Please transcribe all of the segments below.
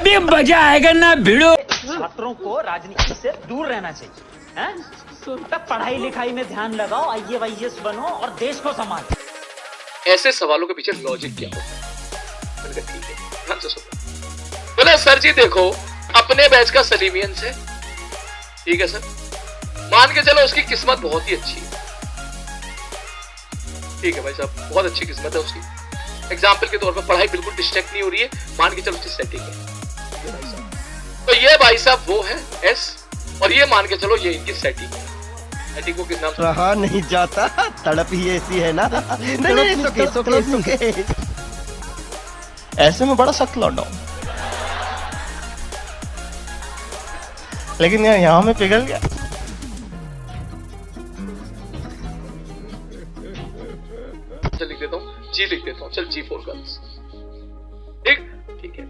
अभी मजा आएगा ना भिड़ो। छात्रों को राजनीति से दूर रहना चाहिए, हैं? तब पढ़ाई लिखाई में ध्यान लगाओ, IAS बनो और देश को संभालो। ऐसे सवालों के पीछे लॉजिक क्या होता है? मैंने कहा ठीक है, ध्यान से सुनो। बोले सर जी देखो, अपने बैच का सलीमियन से, ठीक है सर, मान के चलो उसकी किस्मत बहुत ही अच्छी है, ठीक है भाई साहब, बहुत अच्छी किस्मत है उसकी। एग्जाम्पल के तौर पर पढ़ाई बिल्कुल डिस्ट्रैक्ट नहीं हो रही है, मान के चलो उसकी सेटिंग है। तो ये भाई साहब वो है S, और ये मान के चलो ये इनकी सेटिंग है। सेटिंग को किस नाम से? रहा नहीं जाता, तड़प ही ऐसी है ना। नहीं, सुके। ऐसे में बड़ा सख्त लौटा हूं, लेकिन यहाँ में पिघल गया। चल लिख देता हूँ, G लिख देता हूँ, चल G फॉर गर्ल्स। ठीक है,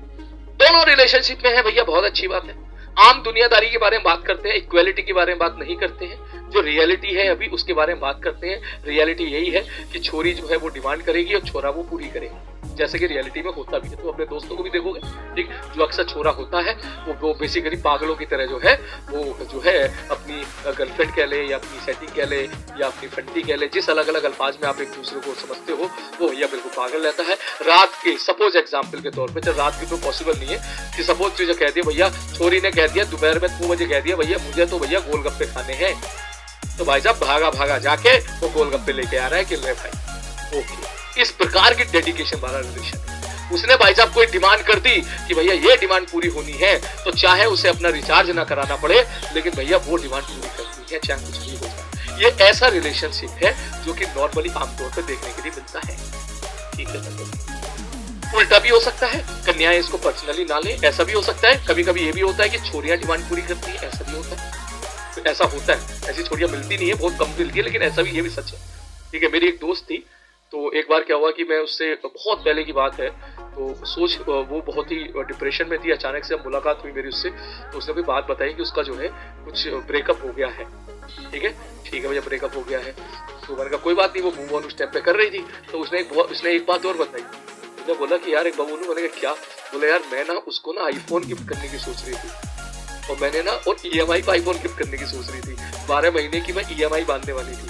दोनों रिलेशनशिप में है भैया, बहुत अच्छी बात है। आम दुनियादारी के बारे में बात करते हैं, इक्वालिटी के बारे में बात नहीं करते हैं। जो रियलिटी है अभी उसके बारे में बात करते हैं। रियलिटी यही है कि छोरी जो है वो डिमांड करेगी और छोरा वो पूरी करेगा, जैसे कि रियलिटी में होता भी है। तो अपने दोस्तों को भी देखोगे, ठीक, जो अक्सर छोरा होता है वो बेसिकली पागलों की तरह जो है वो जो है अपनी गर्लफ्रेंड कह ले या अपनी सेटिंग कह ले या अपनी फंटी कह ले, जिस अलग अलग अल्फाज में आप एक दूसरे को समझते हो, वो भैया बिल्कुल पागल रहता है। रात के सपोज एग्जाम्पल के तौर पर, चल रात की तो पॉसिबल नहीं है कि सपोज तुझे कह दिया भैया, छोरी ने कह दिया दोपहर में 2 बजे कह दिया भैया मुझे तो भैया गोलगप्पे खाने हैं, तो भाई साहब भागा जाके वो गोलगप्पे लेके आ रहा है कि ले भाई, ओके। इस प्रकार की डेडिकेशन वाला रिलेशन है। उसने भाई साहब कोई डिमांड कर दी कि भैया ये डिमांड पूरी होनी है, तो चाहे उसे अपना रिचार्ज ना कराना पड़े, लेकिन भैया वो डिमांड पूरी करनी है, चाहे कुछ भी हो जाए। ये ऐसा रिलेशनशिप है जो कि नॉर्मली आमतौर पर देखने के लिए मिलता है, ठीक है। उल्टा भी हो सकता है, कन्याएं इसको पर्सनली ना ले, ऐसा भी हो सकता है। कभी कभी ये भी होता है कि छोरियां डिमांड पूरी करती है, ऐसा भी होता है। तो ऐसा होता है, ऐसी छोरियां मिलती नहीं है, बहुत कम मिलती है, लेकिन ऐसा भी, ये भी सच है, ठीक है। मेरी एक दोस्त थी, तो एक बार क्या हुआ कि मैं उससे, बहुत पहले की बात है, तो वो बहुत ही डिप्रेशन में थी। अचानक से मुलाकात हुई मेरी उससे, तो उसने कोई बात बताई कि उसका जो है कुछ ब्रेकअप हो गया है, ठीक है भैया, ब्रेकअप हो गया है। तो मैंने कहा कोई बात नहीं, वो मूव ऑन उस टाइम पे कर रही थी। तो उसने एक बात और बताई, उसने बोला कि यार एक बबूनू, मैंने कहा क्या? बोला यार मैं ना उसको ना आईफोन गिफ्ट करने की सोच रही थी, और मैंने ना और EMI पर आईफोन गिफ्ट करने की सोच रही थी। 12 महीने की मैं EMI बांधने वाली थी,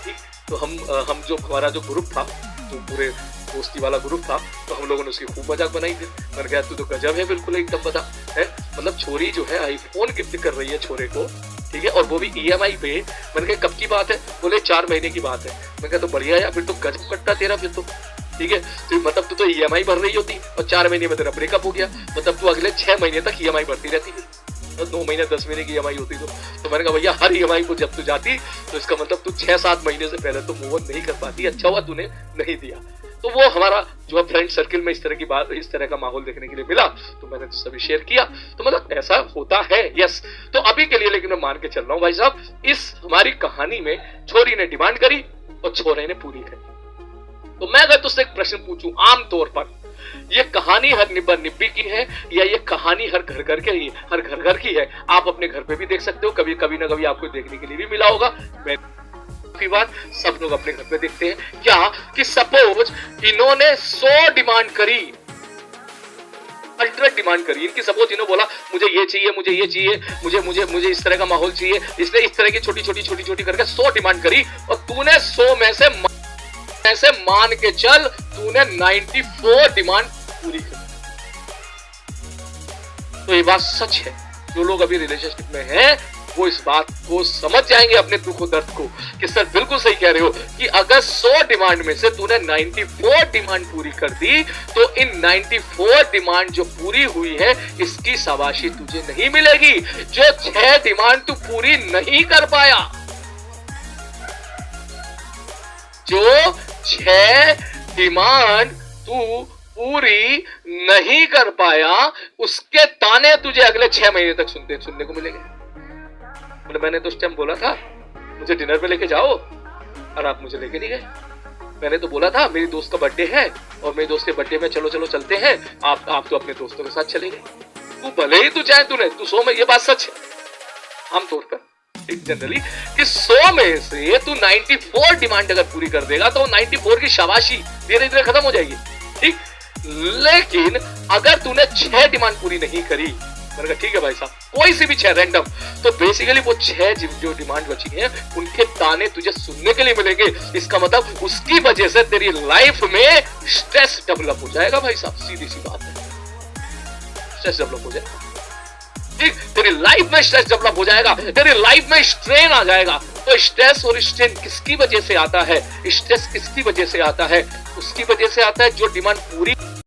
ठीक। तो हम जो हमारा जो ग्रुप था, तो पूरे दोस्ती वाला ग्रुप था, तो हम लोगों ने उसकी खूब मजाक बनाई थी। मैंने कहा तू तो गजब है, बिल्कुल एकदम बता है, मतलब छोरी जो है आईफोन गिफ्ट कर रही है छोरे को, ठीक है, और वो भी EMI पे। मैंने कहा कब की बात है? बोले 4 महीने की बात है। मैंने कहा तो बढ़िया है, फिर तो गजब कट्टा तेरा, फिर तो ठीक है। तो मतलब तू तो EMI भर रही होती और 4 महीने में तेरा ब्रेकअप हो गया, मतलब तू अगले 6 महीने तक EMI भरती रहती थी, 2 महीने 10 महीने की EMI होती। तो मैंने कहा भैया हर EMI को जब तू जाती, तो इसका मतलब तू 6-7 महीने से पहले तो मूव ऑन नहीं कर पाती। अच्छा हुआ तूने नहीं दिया। तो वो हमारा जो है फ्रेंड सर्किल में इस तरह की बात, इस तरह का माहौल देखने के लिए मिला, तो मैंने तो सभी शेयर किया। तो मतलब ऐसा होता है, यस। तो अभी के लिए लेकिन मैं मान के चल रहा हूँ भाई साहब, इस हमारी कहानी में छोरी ने डिमांड करी और छोरे ने पूरी करी। तो मैं अगर तुझसे एक प्रश्न पूछूं, आम तौर पर ये कहानी हर निब्बी की है या ये कहानी हर घर की है? आप अपने घर पे भी देख सकते हो, कभी ना कभी आपको देखने के लिए भी मिला होगा। मैं बात सब लोग अपने घर पे देखते हैं क्या, कि सपोज इन्होंने 100 डिमांड करी, 100 डिमांड करी इनकी। सपोज इन्होंने बोला मुझे ये चाहिए, मुझे ये चाहिए, मुझे इस तरह का माहौल चाहिए, इसने इस तरह की छोटी करके 100 डिमांड करी, और तूने 100 में से मान के चल तूने 94 डिमांड पूरी कर। तो ये बात सच है, जो लोग अभी रिलेशनशिप में हैं वो इस बात को समझ जाएंगे, अपने दुख और दर्द को, कि सर बिल्कुल सही कह रहे हो कि अगर 100 डिमांड में से तूने 94 डिमांड पूरी कर दी, तो इन 94 डिमांड जो पूरी हुई है इसकी शाबाशी तुझे नहीं मिलेगी। जो 6 डिमांड तू पूरी नहीं कर पाया, जो 6 डिमांड तू पूरी नहीं कर पाया, उसके ताने तुझे अगले 6 महीने तक सुनने को मिलेंगे। मैंने तो उस टाइम बोला था मुझे डिनर पे लेके जाओ, और आप मुझे लेके नहीं गए। मैंने तो बोला था मेरी दोस्त का बर्थडे है और मेरी दोस्त के बर्थडे में चलो चलते हैं, आप तो अपने दोस्तों के साथ चले गए। तू भले ही तू चाहे तू 100 में, ये बात सच है आमतौर पर जनरली, कि 100 में से तू 94 डिमांड अगर पूरी कर देगा, तो 94 की शाबाशी धीरे धीरे खत्म हो जाएगी, ठीक। लेकिन अगर तूने 6 डिमांड पूरी नहीं करी, मैंने कहा ठीक है भाई साहब, कोई सी भी 6 रैंडम, तो बेसिकली वो 6 जो डिमांड बची हैं उनके ताने तुझे सुनने के लिए मिलेंगे। इसका मतलब उसकी वजह से तेरी लाइफ में स्ट्रेस डेवलप हो जाएगा भाई साहब, सीधी सी बात है, स्ट्रेस डेवलप हो जाएगा। ठीक, तेरी लाइफ में स्ट्रेस डेवलप हो जाएगा, तेरी लाइफ में स्ट्रेन आ जाएगा। तो स्ट्रेस और स्ट्रेन किसकी वजह से आता है? स्ट्रेस किसकी वजह से आता है? उसकी वजह से आता है जो डिमांड पूरी